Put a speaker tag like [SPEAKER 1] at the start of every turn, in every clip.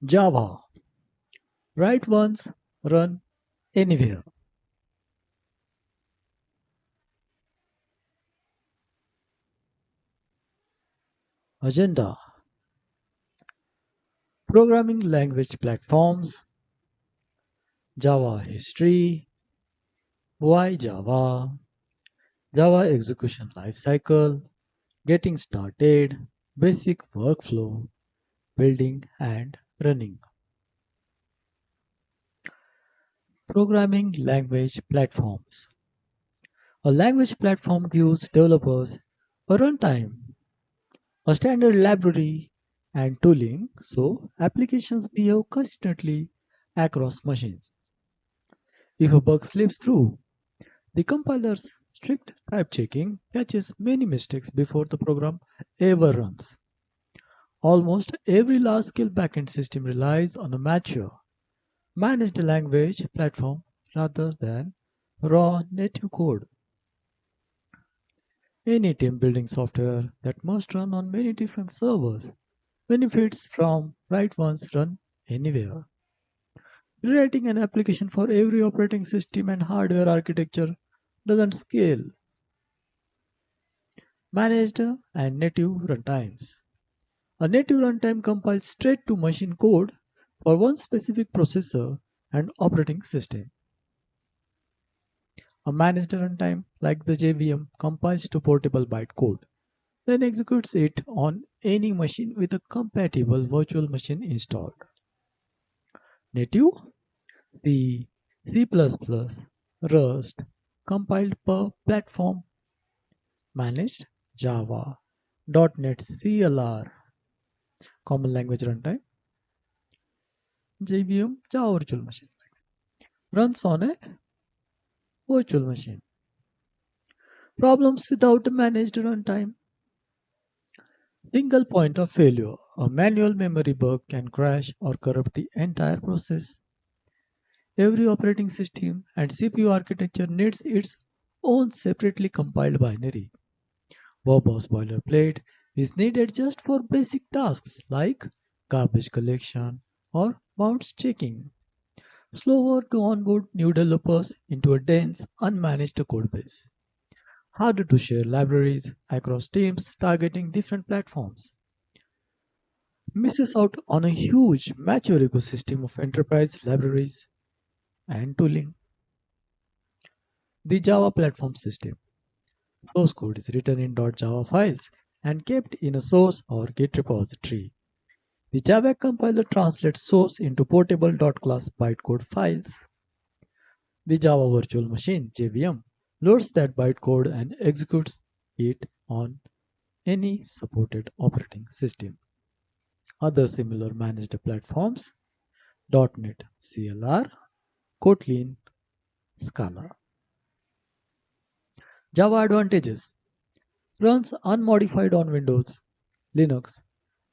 [SPEAKER 1] Java. Write once, run anywhere. Agenda. Programming language platforms. Java history. Why Java? Java execution lifecycle. Getting started. Basic workflow. Building and running. Programming language platforms. A language platform gives developers a runtime, a standard library, and tooling so applications behave consistently across machines. If a bug slips through, the compiler's strict type checking catches many mistakes before the program ever runs. Almost every large scale backend system relies on a mature, managed language platform rather than raw native code. Any team building software that must run on many different servers benefits from write once, run anywhere. Rewriting an application for every operating system and hardware architecture doesn't scale. Managed and native runtimes. A native runtime compiles straight to machine code for one specific processor and operating system. A managed runtime, like the JVM, compiles to portable bytecode, then executes it on any machine with a compatible virtual machine installed. Native C, C++, Rust, compiled per platform, managed Java, .NET CLR, Common Language Runtime, JVM, Java Virtual Machine, runs on a virtual machine. Problems without a managed runtime. Single point of failure. A manual memory bug can crash or corrupt the entire process. Every operating system and CPU architecture needs its own separately compiled binary. Verbose boilerplate is needed just for basic tasks like garbage collection or bounce checking. Slower to onboard new developers into a dense, unmanaged codebase. Harder to share libraries across teams targeting different platforms. Misses out on a huge, mature ecosystem of enterprise libraries and tooling. The Java Platform System. Source code is written in .java files and kept in a source or Git repository. The Java compiler translates source into portable .class bytecode files. The Java Virtual Machine (JVM) loads that bytecode and executes it on any supported operating system. Other similar managed platforms: .NET CLR, Kotlin, Scala. Java advantages: runs unmodified on Windows, Linux,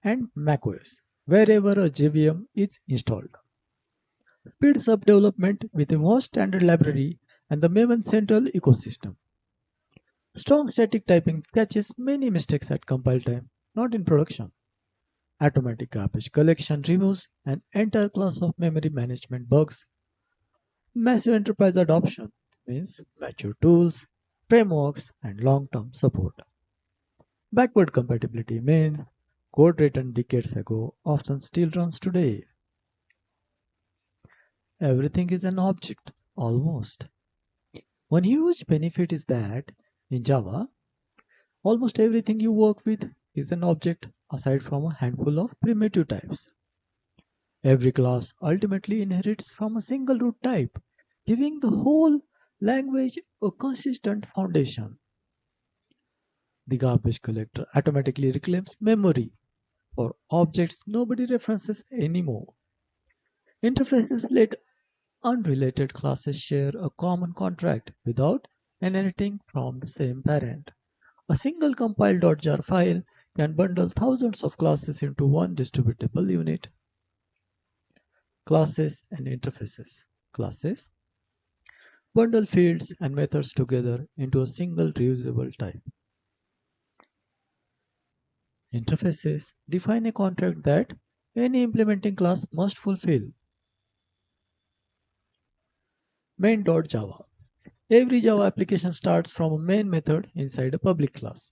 [SPEAKER 1] and macOS wherever a JVM is installed. Speeds up development with a vast standard library and the Maven central ecosystem. Strong static typing catches many mistakes at compile time, not in production. Automatic garbage collection removes an entire class of memory management bugs. Massive enterprise adoption means mature tools, frameworks, and long-term support. Backward compatibility means code written decades ago often still runs today. Everything is an object, almost. One huge benefit is that in Java, almost everything you work with is an object aside from a handful of primitive types. Every class ultimately inherits from a single root type, giving the whole language a consistent foundation. The garbage collector automatically reclaims memory for objects nobody references anymore. Interfaces let unrelated classes share a common contract without inheriting from the same parent. A single compile.jar file can bundle thousands of classes into one distributable unit. Classes and interfaces. Classes bundle fields and methods together into a single reusable type. Interfaces define a contract that any implementing class must fulfill. Main.java. Every Java application starts from a main method inside a public class.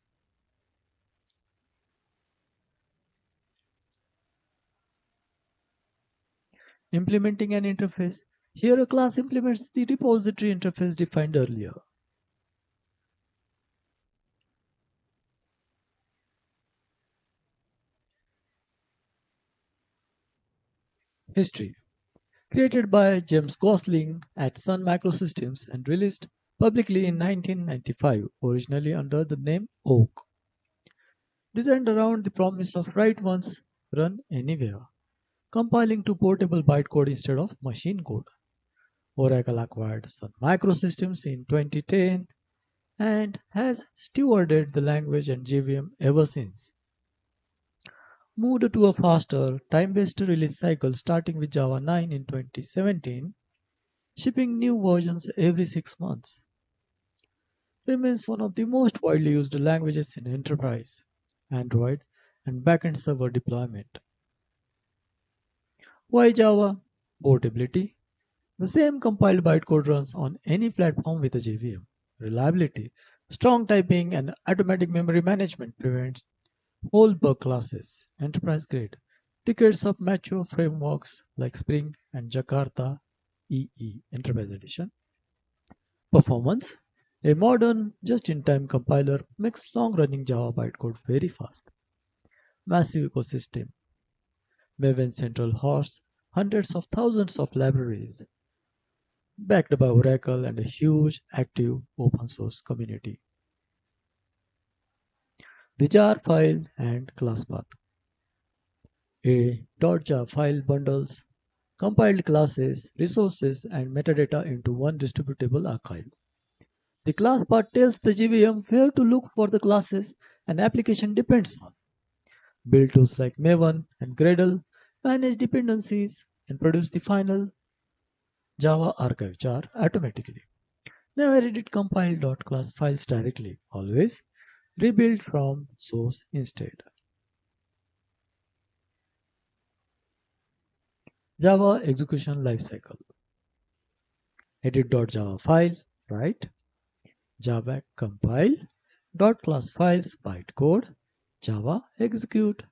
[SPEAKER 1] Implementing an interface. Here a class implements the repository interface defined earlier. History. Created by James Gosling at Sun Microsystems and released publicly in 1995, originally under the name Oak. Designed around the promise of write once, run anywhere, compiling to portable bytecode instead of machine code. Oracle acquired Sun Microsystems in 2010 and has stewarded the language and JVM ever since. Moved to a faster, time-based release cycle starting with Java 9 in 2017, shipping new versions every 6 months. Remains one of the most widely used languages in enterprise, Android, and backend server deployment. Why Java? Portability. The same compiled bytecode runs on any platform with a JVM. Reliability. Strong typing and automatic memory management prevents whole bug classes. Enterprise grade. Decades of mature frameworks like Spring and Jakarta EE Enterprise Edition. Performance. A modern, just-in-time compiler makes long-running Java bytecode very fast. Massive ecosystem. Maven Central hosts hundreds of thousands of libraries, backed by Oracle and a huge, active, open-source community. The jar file and class path. A .jar file bundles compiled classes, resources, and metadata into one distributable archive. The class path tells the JVM where to look for the classes an application depends on. Build tools like Maven and Gradle manage dependencies and produce the final Java archive jar automatically. Never edit compile.class files directly. Always rebuild from source instead. Java execution lifecycle. Edit.java file, write. Java compile. .class files, bytecode. Java execute.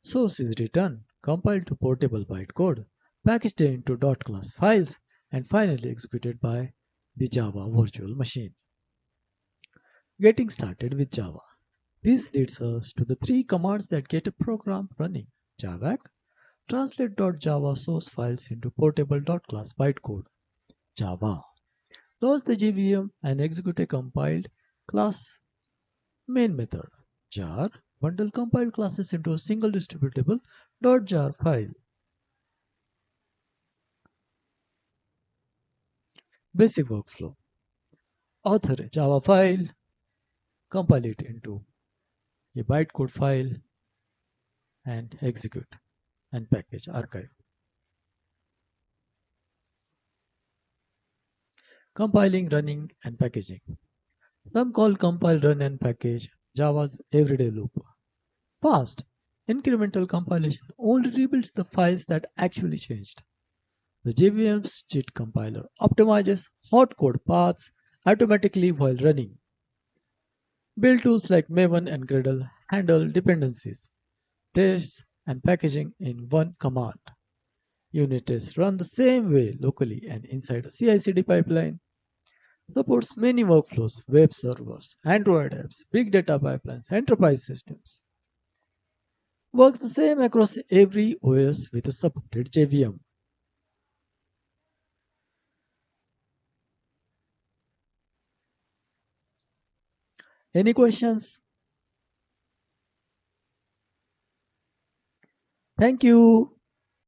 [SPEAKER 1] Source is written, compiled to portable bytecode, packaged into .class files, and finally executed by the Java virtual machine. Getting started with Java. This leads us to the three commands that get a program running. Javac, translate.java source files into portable.class bytecode. Java, load the JVM and execute a compiled class main method. Jar, bundle compiled classes into a single distributable .jar file. Basic workflow. Author a Java file, compile it into a bytecode file, and execute and package archive. Compiling, running, and packaging. Some call compile, run, and package Java's everyday loop. Fast, incremental compilation only rebuilds the files that actually changed. The JVM's JIT compiler optimizes hot code paths automatically while running. Build tools like Maven and Gradle handle dependencies, tests, and packaging in one command. Unit tests run the same way locally and inside a CI/CD pipeline. Supports many workflows, web servers, Android apps, big data pipelines, enterprise systems. Works the same across every OS with a supported JVM. Any questions? Thank you.